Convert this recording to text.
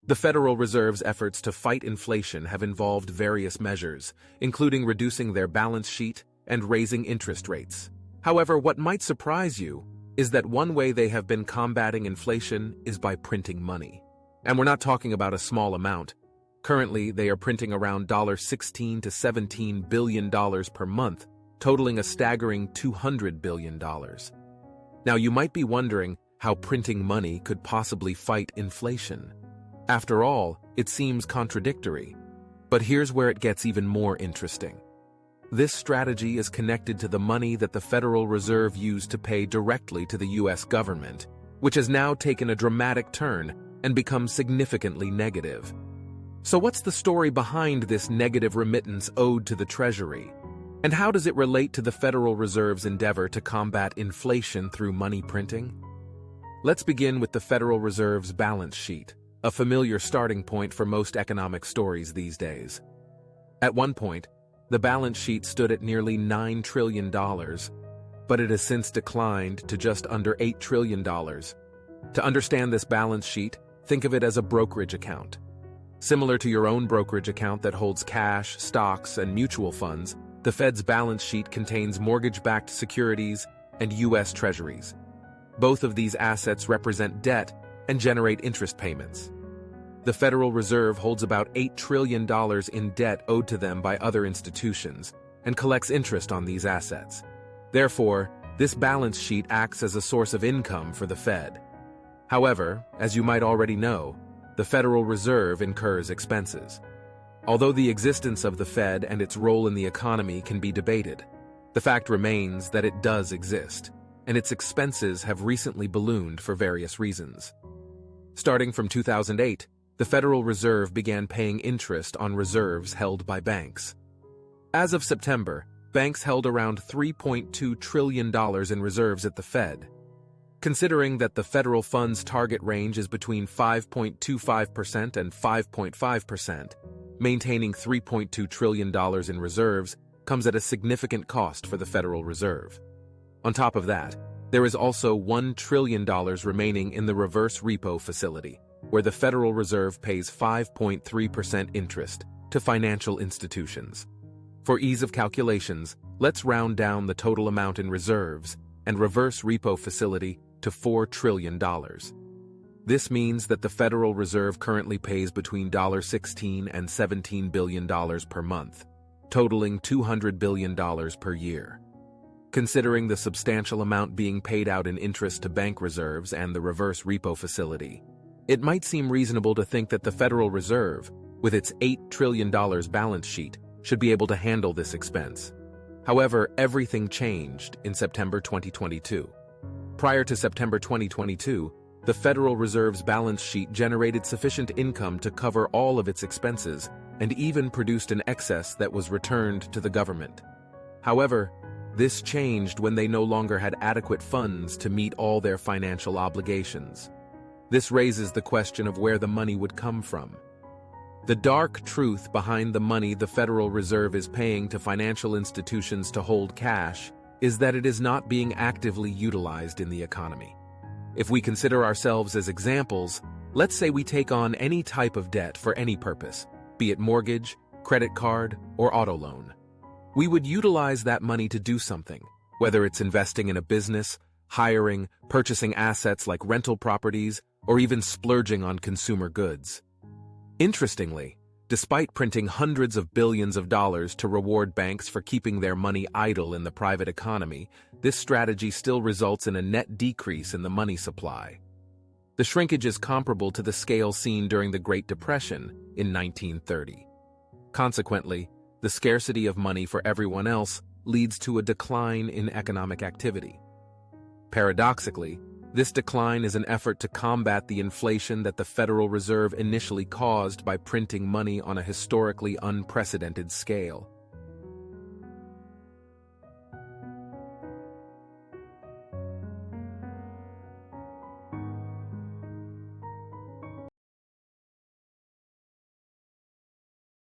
The Federal Reserve's efforts to fight inflation have involved various measures, including reducing their balance sheet and raising interest rates. However, what might surprise you is that one way they have been combating inflation is by printing money. And we're not talking about a small amount. Currently, they are printing around $16 to $17 billion per month, totaling a staggering $200 billion. Now, you might be wondering how printing money could possibly fight inflation. After all, it seems contradictory. But here's where it gets even more interesting. This strategy is connected to the money that the Federal Reserve used to pay directly to the U.S. government, which has now taken a dramatic turn and become significantly negative. So what's the story behind this negative remittance owed to the Treasury? And how does it relate to the Federal Reserve's endeavor to combat inflation through money printing? Let's begin with the Federal Reserve's balance sheet, a familiar starting point for most economic stories these days. At one point, the balance sheet stood at nearly $9 trillion, but it has since declined to just under $8 trillion. To understand this balance sheet, think of it as a brokerage account. Similar to your own brokerage account that holds cash, stocks, and mutual funds, the Fed's balance sheet contains mortgage-backed securities and U.S. Treasuries. Both of these assets represent debt and generate interest payments. The Federal Reserve holds about $8 trillion in debt owed to them by other institutions and collects interest on these assets. Therefore, this balance sheet acts as a source of income for the Fed. However, as you might already know, the Federal Reserve incurs expenses. Although the existence of the Fed and its role in the economy can be debated, the fact remains that it does exist, and its expenses have recently ballooned for various reasons. Starting from 2008, the Federal Reserve began paying interest on reserves held by banks. As of September, banks held around $3.2 trillion in reserves at the Fed. Considering that the federal funds target range is between 5.25% and 5.5%, maintaining $3.2 trillion in reserves comes at a significant cost for the Federal Reserve. On top of that, there is also $1 trillion remaining in the reverse repo facility, where the Federal Reserve pays 5.3% interest to financial institutions. For ease of calculations, let's round down the total amount in reserves and reverse repo facility to $4 trillion. This means that the Federal Reserve currently pays between $16 and $17 billion per month, totaling $200 billion per year. Considering the substantial amount being paid out in interest to bank reserves and the reverse repo facility, it might seem reasonable to think that the Federal Reserve, with its $8 trillion balance sheet, should be able to handle this expense. However, everything changed in September 2022. Prior to September 2022, the Federal Reserve's balance sheet generated sufficient income to cover all of its expenses and even produced an excess that was returned to the government. However, this changed when they no longer had adequate funds to meet all their financial obligations. This raises the question of where the money would come from. The dark truth behind the money the Federal Reserve is paying to financial institutions to hold cash is that it is not being actively utilized in the economy. If we consider ourselves as examples, let's say we take on any type of debt for any purpose, be it mortgage, credit card, or auto loan. We would utilize that money to do something, whether it's investing in a business, hiring, purchasing assets like rental properties, or even splurging on consumer goods. Interestingly, despite printing hundreds of billions of dollars to reward banks for keeping their money idle in the private economy, this strategy still results in a net decrease in the money supply. The shrinkage is comparable to the scale seen during the Great Depression in 1930. Consequently, the scarcity of money for everyone else leads to a decline in economic activity. Paradoxically, this decline is an effort to combat the inflation that the Federal Reserve initially caused by printing money on a historically unprecedented scale.